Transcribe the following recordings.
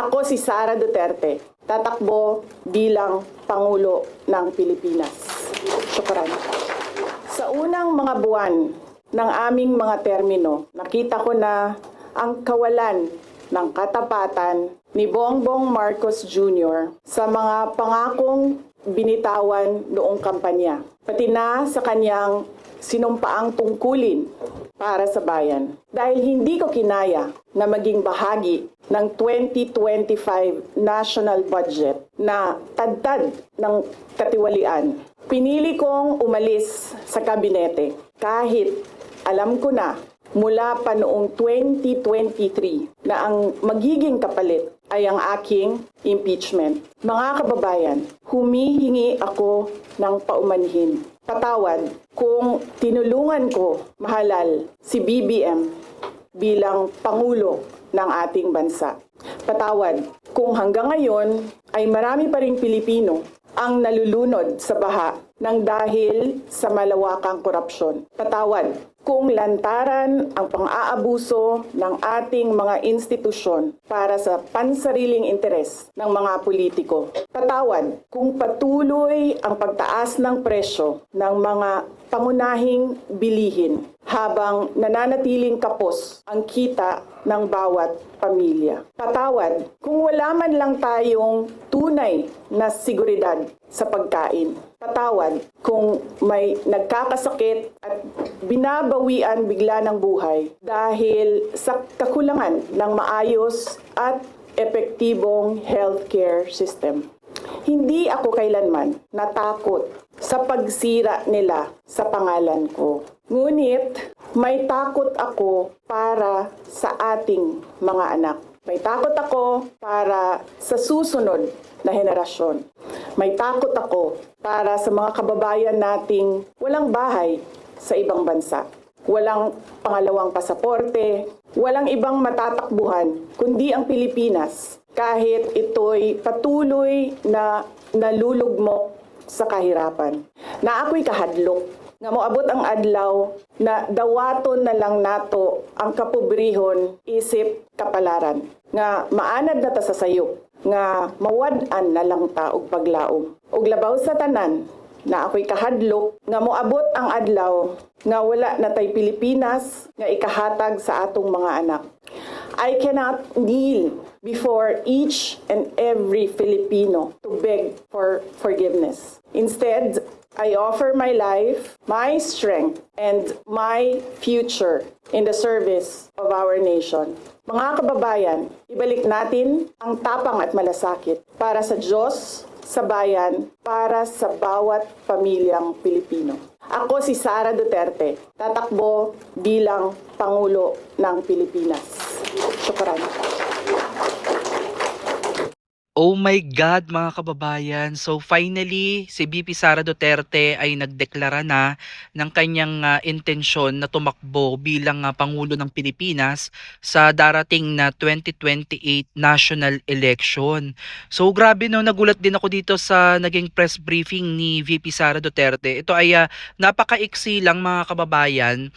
Ako si Sara Duterte, tatakbo bilang Pangulo ng Pilipinas. Syukran. Sa unang mga buwan ng aming mga termino, nakita ko na ang kawalan ng katapatan ni Bongbong Marcos Jr. sa mga pangakong binitawan noong kampanya, pati na sa kanyang sinumpaang tungkulin para sa bayan. Dahil hindi ko kinaya na maging bahagi ng 2025 national budget na tadtad ng katiwalian, pinili kong umalis sa kabinete kahit alam ko na mula pa noong 2023 na ang magiging kapalit ay ang aking impeachment. Mga kababayan, humihingi ako ng paumanhin. Patawad kung tinulungan ko mahalal si BBM bilang Pangulo ng ating bansa. Patawad kung hanggang ngayon ay marami pa ring Pilipino ang nalulunod sa baha ng dahil sa malawakang korupsyon. Patawad kung lantaran ang pang-aabuso ng ating mga institusyon para sa pansariling interes ng mga politiko. Patawad kung patuloy ang pagtaas ng presyo ng mga pangunahing bilihin habang nananatiling kapos ang kita ng bawat pamilya. Patawad kung wala man lang tayong tunay na seguridad sa pagkain. Patawad kung may nagkakasakit at binabawian bigla ng buhay dahil sa kakulangan ng maayos at epektibong healthcare system. Hindi ako kailanman natakot sa pagsira nila sa pangalan ko. Ngunit may takot ako para sa ating mga anak. May takot ako para sa susunod na henerasyon. May takot ako para sa mga kababayan nating walang bahay sa ibang bansa. Walang pangalawang pasaporte, walang ibang matatakbuhan kundi ang Pilipinas kahit ito'y patuloy na nalulugmok sa kahirapan. Na ako'y kahadlok nga moabot ang adlaw na dawaton na lang nato ang kapobrihon isip kapalaran. Nga maanad na ta sa sayop, nga mawad-an na lang ta og paglaom. Og labaw sa tanan, na ako'y kahadlok nga moabot ang adlaw nga wala na tay Pilipinas nga ikahatag sa atong mga anak. I cannot kneel before each and every Filipino to beg for forgiveness. Instead, I offer my life, my strength, and my future in the service of our nation. Mga kababayan, ibalik natin ang tapang at malasakit para sa Diyos, sa bayan, para sa bawat pamilyang Pilipino. Ako si Sara Duterte, tatakbo bilang Pangulo ng Pilipinas. Syukran. Oh my God, mga kababayan. So finally, si VP Sara Duterte ay nagdeklara na ng kanyang intensyon na tumakbo bilang Pangulo ng Pilipinas sa darating na 2028 national election. So grabe no, nagulat din ako dito sa naging press briefing ni VP Sara Duterte. Ito ay napakaiksi lang, mga kababayan.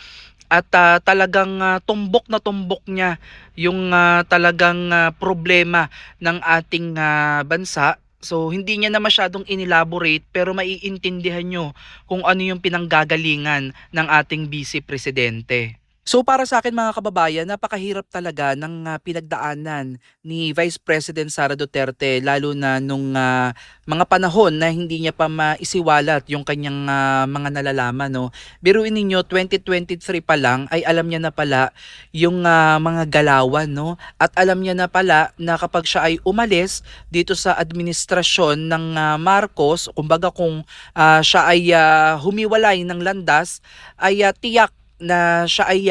At talagang tumbok na tumbok niya yung talagang problema ng ating bansa. So hindi niya na masyadong inelaborate pero maiintindihan nyo kung ano yung pinanggagalingan ng ating Vice Presidente. So para sa akin, mga kababayan, napakahirap talaga ng pinagdaanan ni Vice President Sara Duterte, lalo na nung mga panahon na hindi niya pa maisiwalat yung kanyang mga nalalaman. No? Biruin ninyo, 2023 pa lang ay alam niya na pala yung mga galawan. No? At alam niya na pala na kapag siya ay umalis dito sa administrasyon ng Marcos, kumbaga kung siya ay humiwalay ng landas, ay tiyak na siya ay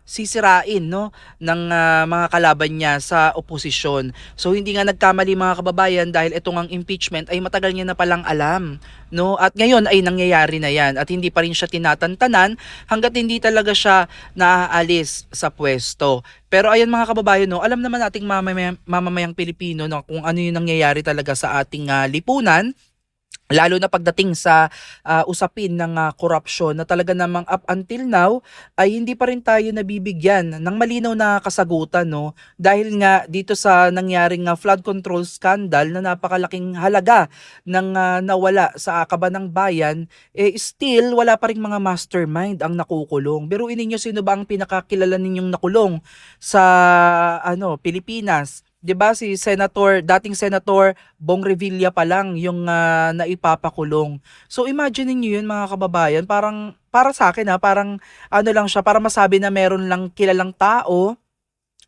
sisirain, no, ng mga kalaban niya sa oposisyon. So hindi nga nagkamali, mga kababayan, dahil itong ang impeachment ay matagal niya na palang alam, no, at ngayon ay nangyayari na yan at hindi pa rin siya tinatantanan hanggat hindi talaga siya naaalis sa pwesto. Pero ayan, mga kababayan, no, alam naman nating mamamayang Pilipino, no, kung ano yung nangyayari talaga sa ating lipunan. Lalo na pagdating sa usapin ng korupsyon na talaga namang up until now ay hindi pa rin tayo nabibigyan ng malinaw na kasagutan, no? Dahil nga dito sa nangyaring flood control scandal na napakalaking halaga ng nawala sa kaban ng bayan, still wala pa ring mga mastermind ang nakukulong. Biruin ninyo, sino ba ang pinakakilala ninyong nakulong sa Pilipinas? 'Di ba si dating Senator Bong Revilla pa lang yung naipapakulong. So imagine niyo yun, mga kababayan, parang para sa akin parang lang siya, para masabi na meron lang kilalang tao,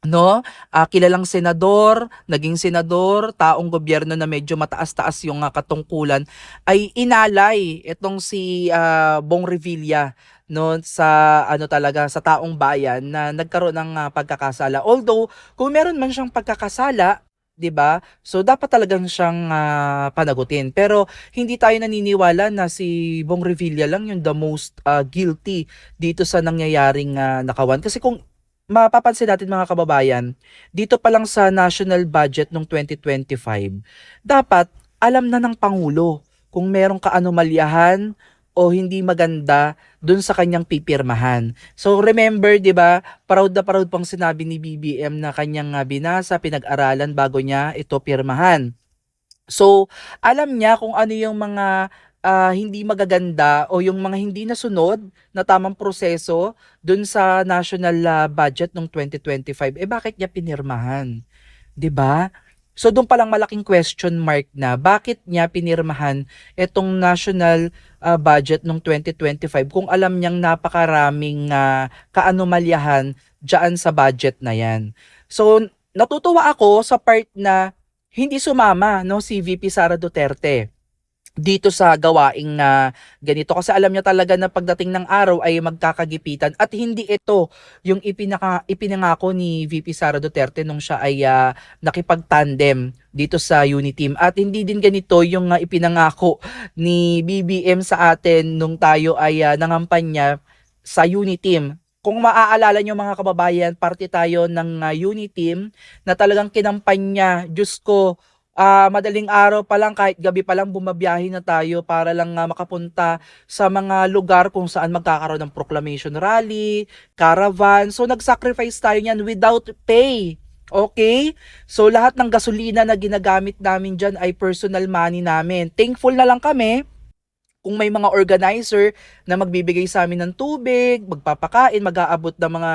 no? Kilalang senador, naging senador, taong gobyerno na medyo mataas-taas yung katungkulan ay inalay itong si Bong Revilla, no, sa talaga sa taong bayan na nagkaroon ng pagkakasala. Although kung meron man siyang pagkakasala, 'di ba? So dapat talagang siyang panagutin. Pero hindi tayo naniniwala na si Bong Revilla lang yung the most guilty dito sa nangyayaring nakawan. Kasi kung mapapansin natin, mga kababayan, dito pa lang sa national budget ng 2025, dapat alam na ng Pangulo kung merong kaanomalyahan o hindi maganda dun sa kanyang pipirmahan. So remember, 'di ba, proud na proud pang sinabi ni BBM na kanyang binasa, pinag-aralan bago niya ito pirmahan. So, alam niya kung ano yung mga hindi magaganda o yung mga hindi nasunod na tamang proseso dun sa national budget ng 2025. Bakit niya pinirmahan? 'Di ba? So doon pa lang malaking question mark na bakit niya pinirmahan itong national budget ng 2025 kung alam niyang napakaraming kaanomalyahan diyan sa budget na 'yan. So natutuwa ako sa part na hindi sumama, no, si VP Sara Duterte dito sa gawaing ganito, kasi alam niya talaga na pagdating ng araw ay magkakagipitan, at hindi ito yung ipinangako ni VP Sara Duterte nung siya ay nakipag-tandem dito sa Uniteam, at hindi din ganito yung ipinangako ni BBM sa atin nung tayo ay nangampanya sa Uniteam. Kung maaalala nyo, mga kababayan, parte tayo ng Uniteam na talagang kinampanya, Diyos ko, madaling araw pa lang, kahit gabi pa lang, bumabiyahe na tayo para lang makapunta sa mga lugar kung saan magkakaroon ng proclamation rally, caravan. So nag-sacrifice tayo niyan without pay. Okay? So lahat ng gasolina na ginagamit namin dyan ay personal money namin. Thankful na lang kami kung may mga organizer na magbibigay sa amin ng tubig, magpapakain, mag-aabot ng mga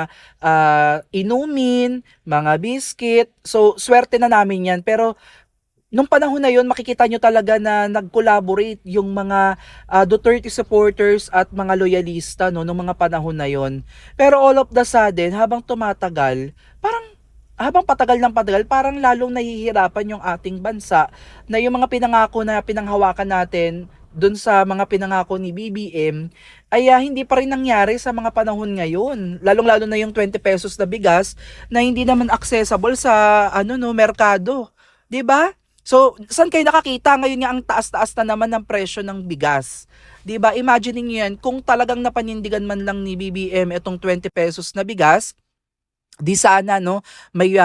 inumin, mga biscuit. So swerte na namin yan. Pero nung panahon na yon, makikita nyo talaga na nag-collaborate yung mga Duterte supporters at mga loyalista, no, nung mga panahon na yon. Pero all of the sudden, habang tumatagal, habang patagal ng patagal, parang lalong nahihirapan yung ating bansa, na yung mga pinangako na pinanghawakan natin dun sa mga pinangako ni BBM ay hindi pa rin nangyari sa mga panahon ngayon. Lalong-lalo na yung 20 pesos na bigas na hindi naman accessible sa merkado. 'Di ba? So, saan kayo nakakita ngayon nga ang taas-taas na naman ng presyo ng bigas? 'Di ba? Imagine niyo 'yan, kung talagang napanindigan man lang ni BBM itong 20 pesos na bigas, di sana, no, may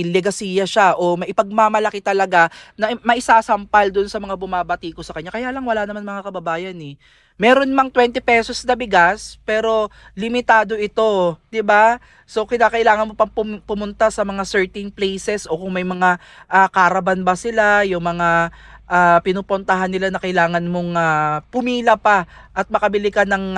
legasiya siya o maipagmamalaki talaga na maisasampal doon sa mga bumabati ko sa kanya. Kaya lang wala naman, mga kababayan, eh. Meron mang 20 pesos na bigas pero limitado ito, 'di ba? So kailangan mo pang pumunta sa mga certain places, o kung may mga caravan ba sila, yung mga pinupuntahan nila na kailangan mong pumila pa at makabili ka ng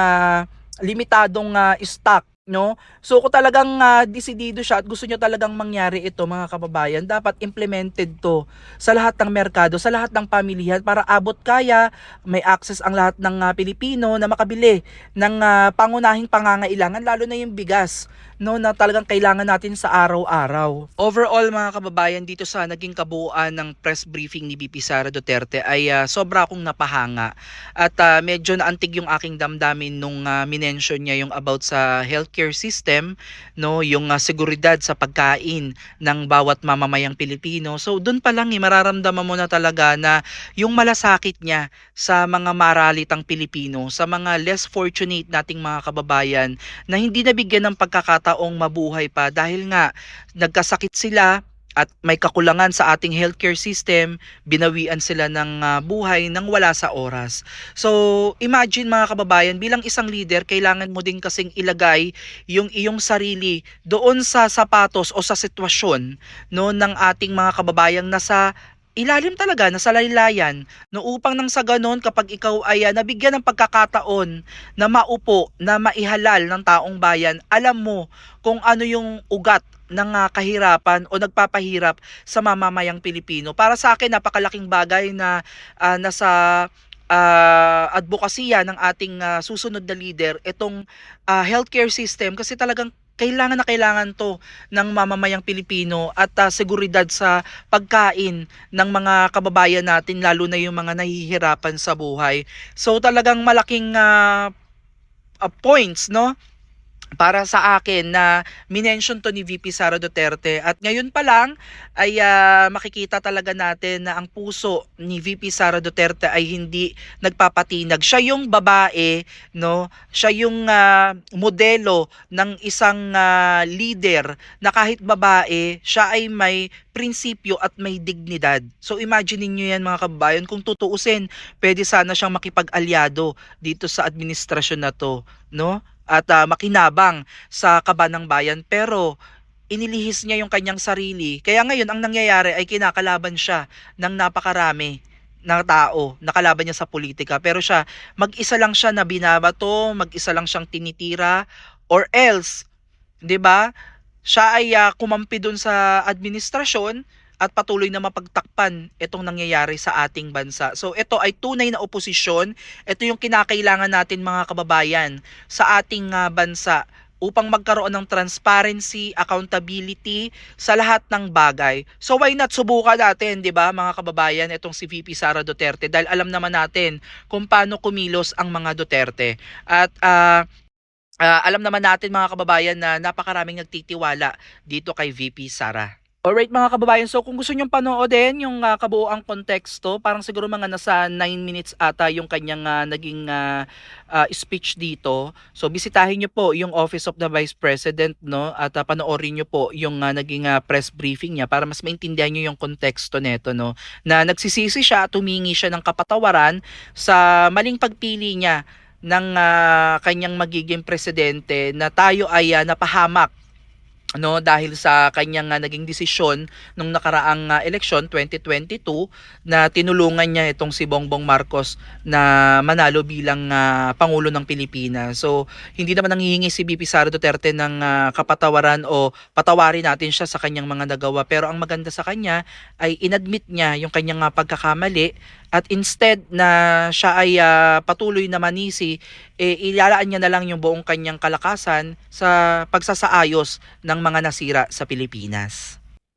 limitadong stock, no? So kung talagang desidido siya at gusto niya talagang mangyari ito, mga kababayan, dapat implemented to sa lahat ng merkado, sa lahat ng pamilihan, para abot kaya, may access ang lahat ng Pilipino na makabili ng pangunahing pangangailangan, lalo na yung bigas, no, na talagang kailangan natin sa araw-araw. Overall, mga kababayan, dito sa naging kabuuan ng press briefing ni VP Sara Duterte ay sobra akong napahanga, at medyo naantig yung aking damdamin nung minention niya yung about sa healthcare system, no, yung seguridad sa pagkain ng bawat mamamayang Pilipino. So doon pa lang mararamdaman mo na talaga na yung malasakit niya sa mga maralitang Pilipino, sa mga less fortunate nating mga kababayan na hindi nabigyan ng pagkakataong mabuhay pa dahil nga nagkasakit sila, at may kakulangan sa ating healthcare system, binawian sila ng buhay nang wala sa oras. So, imagine mga kababayan, bilang isang leader, kailangan mo din kasing ilagay yung iyong sarili doon sa sapatos o sa sitwasyon no ng ating mga kababayang nasa ilalim talaga, nasa laylayan, no upang nang sa ganon kapag ikaw ay nabigyan ng pagkakataon na maupo, na maihalal ng taong bayan, alam mo kung ano yung ugat ng kahirapan o nagpapahirap sa mamamayang Pilipino. Para sa akin, napakalaking bagay na nasa advokasya ng ating susunod na leader itong healthcare system, kasi talagang kailangan na kailangan to ng mamamayang Pilipino at seguridad sa pagkain ng mga kababayan natin, lalo na yung mga nahihirapan sa buhay. So talagang malaking points no para sa akin na minention to ni VP Sara Duterte, at ngayon pa lang ay makikita talaga natin na ang puso ni VP Sara Duterte ay hindi nagpapatinag. Siya yung babae, no? Siya yung modelo ng isang leader na kahit babae, siya ay may prinsipyo at may dignidad. So imagine niyo yan mga kababayan, kung tutuusin, pwede sana siyang makipag-alyado dito sa administrasyon na to, no? At makinabang sa kaban ng bayan, pero inilihis niya yung kanyang sarili. Kaya ngayon ang nangyayari ay kinakalaban siya ng napakarami na tao, nakalaban niya sa politika, pero siya mag-isa lang siya na binabato, mag-isa lang siyang tinitira, or else 'di ba? Siya ay kumampi dun sa administrasyon at patuloy na mapagtakpan itong nangyayari sa ating bansa. So ito ay tunay na oposisyon. Ito yung kinakailangan natin mga kababayan sa ating bansa upang magkaroon ng transparency, accountability sa lahat ng bagay. So why not subukan natin, 'di ba, mga kababayan, itong si VP Sara Duterte, dahil alam naman natin kung paano kumilos ang mga Duterte. At alam naman natin mga kababayan na napakaraming nagtitiwala dito kay VP Sara. Alright mga kababayan, so kung gusto nyong panoodin yung kabuoang konteksto, parang siguro mga nasa 9 minutes ata yung kanyang naging speech dito. So bisitahin nyo po yung Office of the Vice President, no, at panoorin nyo po yung naging press briefing niya para mas maintindihan nyo yung konteksto nito, no, na nagsisisi siya at humingi siya ng kapatawaran sa maling pagpili niya ng kanyang magiging presidente, na tayo ay napahamak no dahil sa kanyang naging desisyon nung nakaraang eleksyon 2022 na tinulungan niya itong si Bongbong Marcos na manalo bilang pangulo ng Pilipinas. So hindi naman nanghihingi si VP Sara Duterte ng kapatawaran o patawarin natin siya sa kanyang mga nagawa, pero ang maganda sa kanya ay inadmit niya yung kanyang pagkakamali, at instead na siya ay patuloy na manisi, ilalaan niya na lang yung buong kanyang kalakasan sa pagsasaayos ng mga nasira sa Pilipinas.